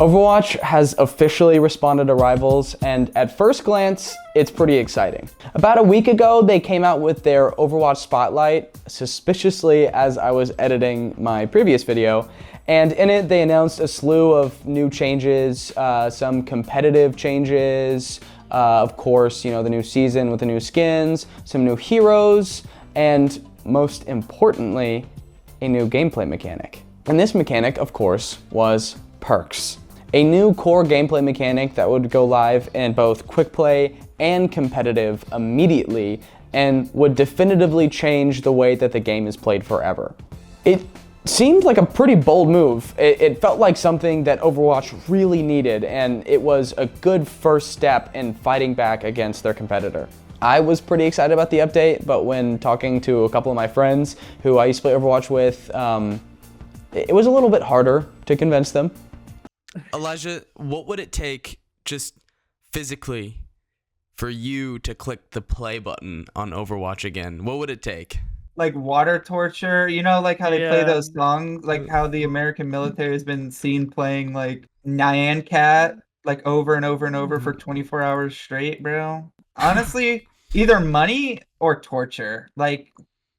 Overwatch has officially responded to Rivals, and at first glance, it's pretty exciting. About a week ago, they came out with their Overwatch Spotlight, suspiciously as I was editing my previous video, and in it, they announced a slew of new changes, some competitive changes, of course, you know, the new season with the new skins, some new heroes, and most importantly, a new gameplay mechanic. And this mechanic, of course, was perks. A new core gameplay mechanic that would go live in both quick play and competitive immediately and would definitively change the way that the game is played forever. It seemed like a pretty bold move. It felt like something that Overwatch really needed, and it was a good first step in fighting back against their competitor. I was pretty excited about the update, but when talking to a couple of my friends who I used to play Overwatch with, it was a little bit harder to convince them. Elijah, what would it take just physically for you to click the play button on Overwatch again? What would it take? Like water torture, you know, like how they play those songs, like how the American military has been seen playing like Nyan Cat like over and over and over for 24 hours straight, bro. Honestly, either money or torture. Like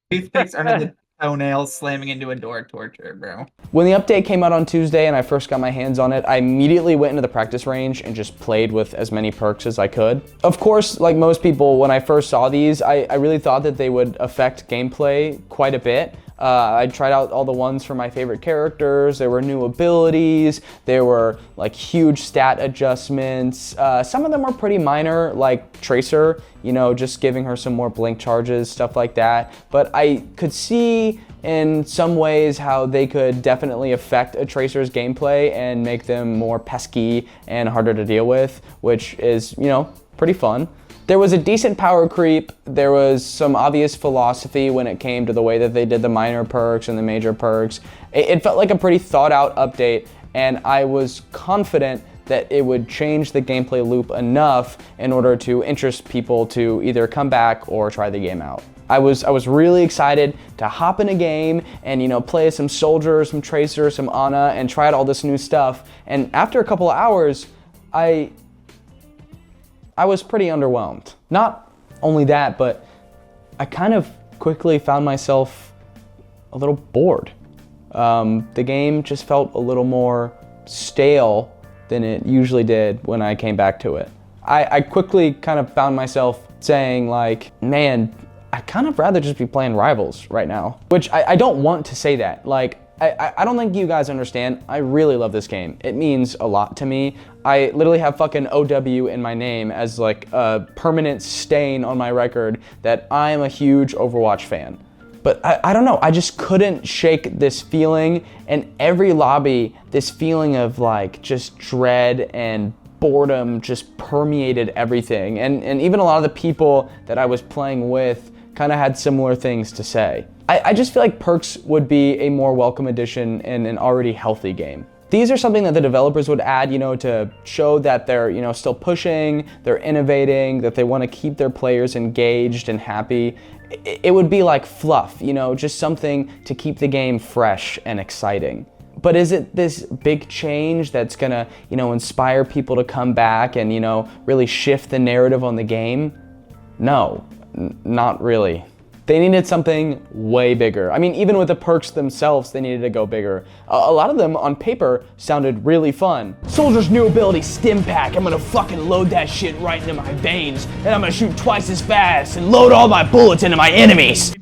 toothpicks under the toenails slamming into a door torture, bro. When the update came out on Tuesday and I first got my hands on it, I immediately went into the practice range and just played with as many perks as I could. Of course, like most people, when I first saw these, I really thought that they would affect gameplay quite a bit. I tried out all the ones for my favorite characters. There were new abilities. There were like huge stat adjustments. Some of them were pretty minor, like Tracer, you know, just giving her some more blink charges, stuff like that. But I could see in some ways how they could definitely affect a Tracer's gameplay and make them more pesky and harder to deal with, which is, you know, pretty fun. There was a decent power creep. There was some obvious philosophy when it came to the way that they did the minor perks and the major perks. It felt like a pretty thought out update, and I was confident that it would change the gameplay loop enough in order to interest people to either come back or try the game out. I was really excited to hop in a game and, you know, play some Soldier, some Tracer, some Ana, and try out all this new stuff. And after a couple of hours, I was pretty underwhelmed. Not only that, but I kind of quickly found myself a little bored. The game just felt a little more stale than it usually did when I came back to it. I quickly kind of found myself saying like, man, I'd kind of rather just be playing Rivals right now. Which I don't want to say that. Like, I don't think you guys understand. I really love this game. It means a lot to me. I literally have fucking OW in my name as like a permanent stain on my record that I am a huge Overwatch fan. But I don't know, I just couldn't shake this feeling, and every lobby, this feeling of like just dread and boredom just permeated everything. And even a lot of the people that I was playing with kind of had similar things to say. I just feel like perks would be a more welcome addition in an already healthy game. These are something that the developers would add, you know, to show that they're, you know, still pushing, they're innovating, that they want to keep their players engaged and happy. It would be like fluff, you know, just something to keep the game fresh and exciting. But is it this big change that's gonna, you know, inspire people to come back and, you know, really shift the narrative on the game? No, not really. They needed something way bigger. I mean, even with the perks themselves, they needed to go bigger. A lot of them on paper sounded really fun. Soldier's new ability, Stim Pack. I'm gonna fucking load that shit right into my veins, and I'm gonna shoot twice as fast and load all my bullets into my enemies.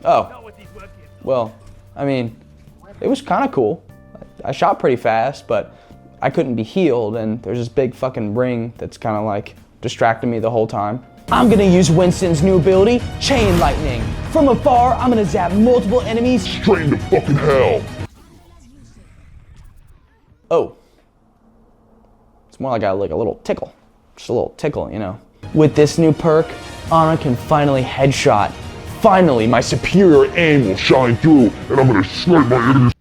Oh, well, I mean, it was kind of cool. I shot pretty fast, but I couldn't be healed, and there's this big fucking ring that's kind of like distracting me the whole time. I'm gonna use Winston's new ability, Chain Lightning. From afar, I'm gonna zap multiple enemies straight into fucking hell. Oh. It's more like a little tickle. Just a little tickle, you know. With this new perk, Ana can finally headshot. Finally, my superior aim will shine through, and I'm gonna snipe my enemies.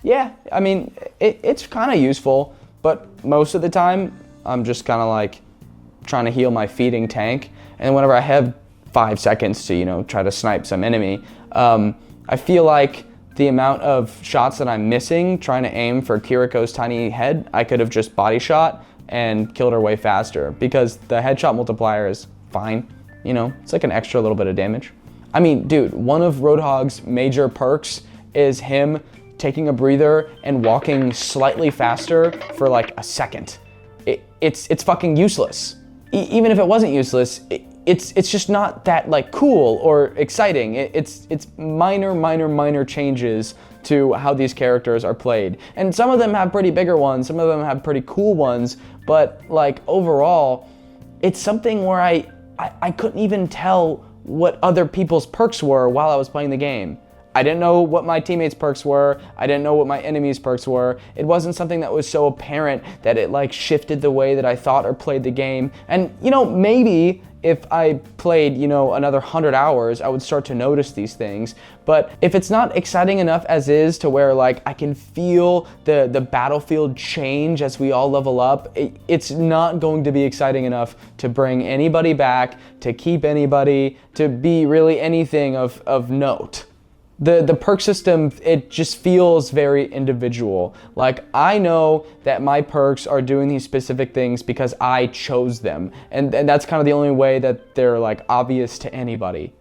Yeah, I mean, it's kind of useful, but most of the time, I'm just kind of like trying to heal my feeding tank, and whenever I have 5 seconds to, you know, try to snipe some enemy, I feel like the amount of shots that I'm missing trying to aim for Kiriko's tiny head, I could have just body shot and killed her way faster because the headshot multiplier is fine. You know, it's like an extra little bit of damage. I mean, dude, one of Roadhog's major perks is him taking a breather and walking slightly faster for like a second. It's fucking useless. Even if it wasn't useless, it's just not that like cool or exciting. It's minor changes to how these characters are played. And some of them have pretty bigger ones, some of them have pretty cool ones, but like overall, it's something where I couldn't even tell what other people's perks were while I was playing the game. I didn't know what my teammates' perks were. I didn't know what my enemies' perks were. It wasn't something that was so apparent that it like shifted the way that I thought or played the game. And you know, maybe if I played, you know, another 100 hours, I would start to notice these things. But if it's not exciting enough as is to where like I can feel the battlefield change as we all level up, it's not going to be exciting enough to bring anybody back, to keep anybody, to be really anything of note. The perk system, it just feels very individual. Like I know that my perks are doing these specific things because I chose them. And that's kind of the only way that they're like obvious to anybody.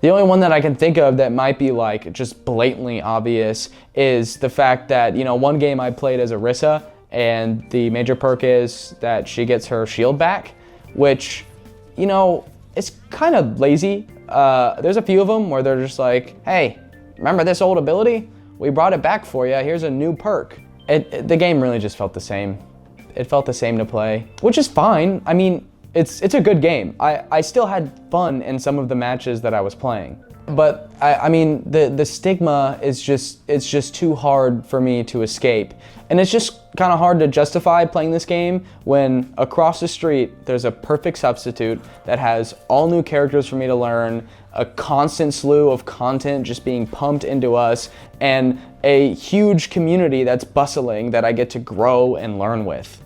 The only one that I can think of that might be like just blatantly obvious is the fact that, you know, one game I played as Orisa and the major perk is that she gets her shield back, which, you know, it's kind of lazy. There's a few of them where they're just like, hey, remember this old ability? We brought it back for you. Here's a new perk. The game really just felt the same. It felt the same to play, which is fine. I mean, it's a good game. I still had fun in some of the matches that I was playing. But I mean, the stigma is it's just too hard for me to escape. And it's just kind of hard to justify playing this game when across the street there's a perfect substitute that has all new characters for me to learn, a constant slew of content just being pumped into us, and a huge community that's bustling that I get to grow and learn with.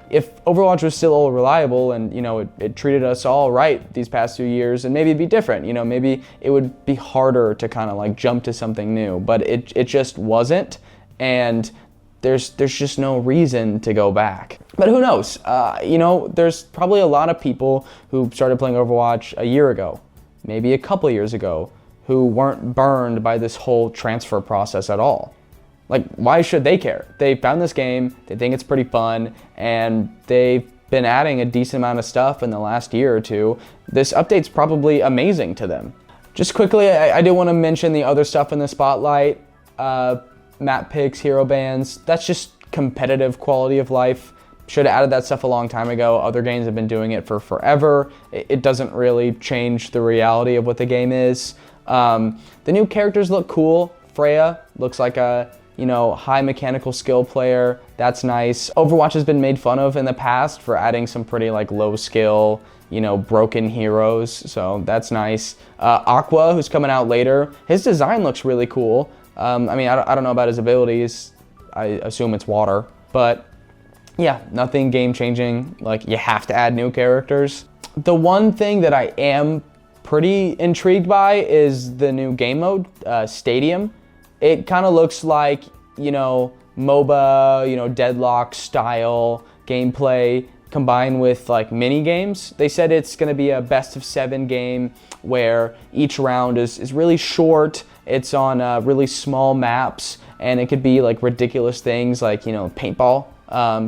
If Overwatch was still reliable and, you know, it treated us all right these past few years, and maybe it'd be different, you know, maybe it would be harder to kind of like jump to something new, but it just wasn't, and there's just no reason to go back. But who knows? You know, there's probably a lot of people who started playing Overwatch a year ago, maybe a couple years ago, who weren't burned by this whole transfer process at all. Like, why should they care? They found this game, they think it's pretty fun, and they've been adding a decent amount of stuff in the last year or two. This update's probably amazing to them. Just quickly, I do want to mention the other stuff in the spotlight. Map picks, hero bans, that's just competitive quality of life. Should have added that stuff a long time ago. Other games have been doing it for forever. It doesn't really change the reality of what the game is. The new characters look cool. Freya looks like a, you know, high mechanical skill player. That's nice. Overwatch has been made fun of in the past for adding some pretty like low skill, you know, broken heroes. So that's nice. Aqua, who's coming out later, his design looks really cool. I mean, I don't know about his abilities. I assume it's water, but yeah, nothing game changing. Like, you have to add new characters. The one thing that I am pretty intrigued by is the new game mode, Stadium. It kind of looks like, you know, MOBA, you know, Deadlock style gameplay combined with like mini games. They said it's going to be a best of 7 game where each round is really short. It's on really small maps, and it could be like ridiculous things like, you know, paintball.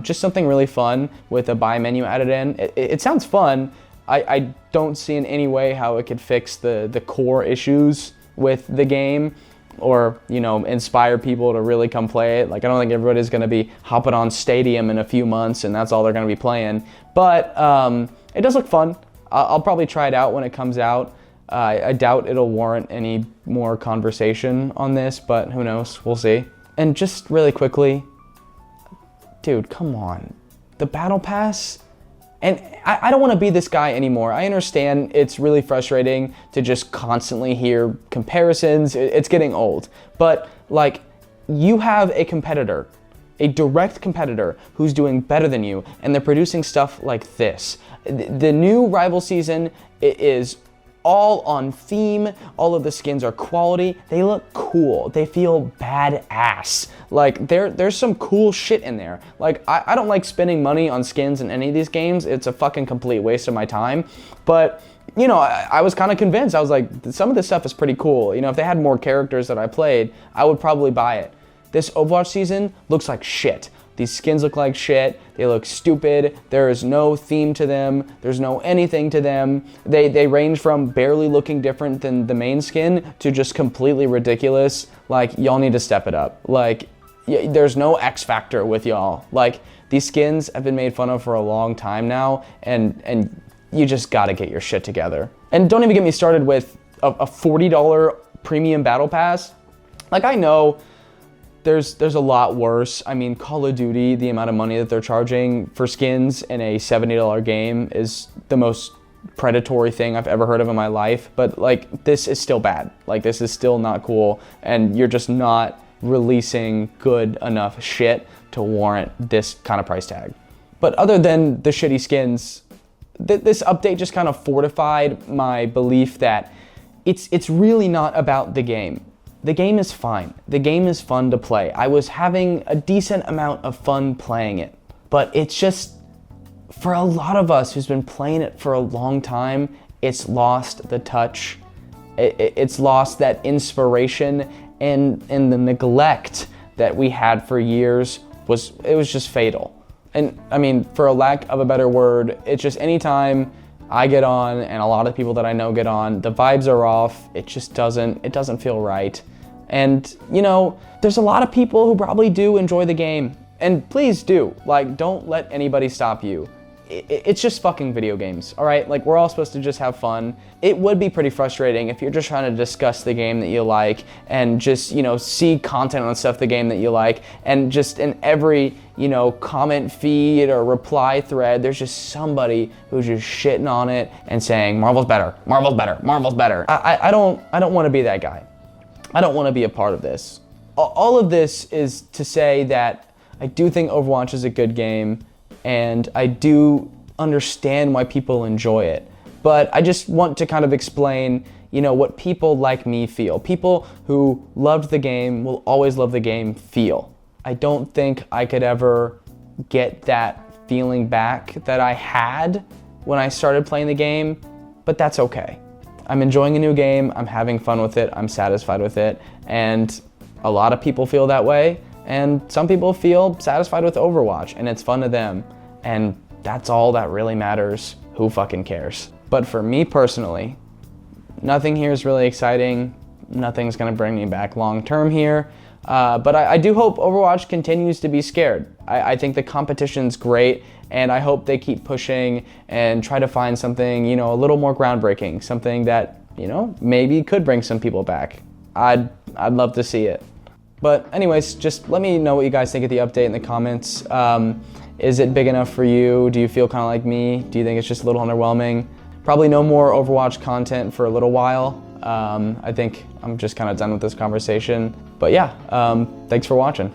Just something really fun with a buy menu added in. It sounds fun. I don't see in any way how it could fix the core issues with the game, or, you know, inspire people to really come play it. Like, I don't think everybody's going to be hopping on Stadium in a few months and that's all they're going to be playing. But it does look fun. I'll probably try it out when it comes out. I doubt it'll warrant any more conversation on this, but who knows? We'll see. And just really quickly, dude, come on. The Battle Pass? And I don't want to be this guy anymore. I understand it's really frustrating to just constantly hear comparisons. It's getting old. But, like, you have a competitor, a direct competitor who's doing better than you, and they're producing stuff like this. The new rival season is all on theme. All of the skins are quality. They look cool. They feel badass. Like, there's some cool shit in there. Like, I don't like spending money on skins in any of these games. It's a fucking complete waste of my time. But, you know, I was kind of convinced. I was like, some of this stuff is pretty cool. You know, if they had more characters that I played, I would probably buy it. This Overwatch season looks like shit. These skins look like shit. They look stupid. There is no theme to them. There's no anything to them. They range from barely looking different than the main skin to just completely ridiculous. Like, y'all need to step it up. Like, there's no X factor with y'all. Like, these skins have been made fun of for a long time now, and you just gotta get your shit together. And don't even get me started with a $40 premium battle pass. Like, I know there's a lot worse. I mean, Call of Duty, the amount of money that they're charging for skins in a $70 game is the most predatory thing I've ever heard of in my life. But like, this is still bad. Like, this is still not cool, and you're just not releasing good enough shit to warrant this kind of price tag. But other than the shitty skins, this update just kind of fortified my belief that it's really not about the game. The game is fine. The game is fun to play. I was having a decent amount of fun playing it, but it's just, for a lot of us who's been playing it for a long time, it's lost the touch. It's lost that inspiration, and the neglect that we had for years was just fatal. And I mean, for a lack of a better word, it's just anytime I get on, and a lot of people that I know get on, the vibes are off. It just doesn't feel right. And, you know, there's a lot of people who probably do enjoy the game. And please do. Like, don't let anybody stop you. It's just fucking video games, all right? Like, we're all supposed to just have fun. It would be pretty frustrating if you're just trying to discuss the game that you like and just, you know, see content on stuff the game that you like, and just in every, you know, comment feed or reply thread, there's just somebody who's just shitting on it and saying, Marvel's better, Marvel's better, Marvel's better. I don't want to be that guy. I don't want to be a part of this. All of this is to say that I do think Overwatch is a good game, and I do understand why people enjoy it. But I just want to kind of explain, you know, what people like me feel. People who loved the game will always love the game feel. I don't think I could ever get that feeling back that I had when I started playing the game, but that's okay. I'm enjoying a new game, I'm having fun with it, I'm satisfied with it, and a lot of people feel that way. And some people feel satisfied with Overwatch, and it's fun to them. And that's all that really matters. Who fucking cares? But for me personally, nothing here is really exciting. Nothing's gonna bring me back long term here. But I do hope Overwatch continues to be scared. I think the competition's great, and I hope they keep pushing and try to find something, you know, a little more groundbreaking, something that, you know, maybe could bring some people back. I'd love to see it. But anyways, just let me know what you guys think of the update in the comments. Is it big enough for you? Do you feel kind of like me? Do you think it's just a little underwhelming? Probably no more Overwatch content for a little while. I think I'm just kind of done with this conversation. But yeah, thanks for watching.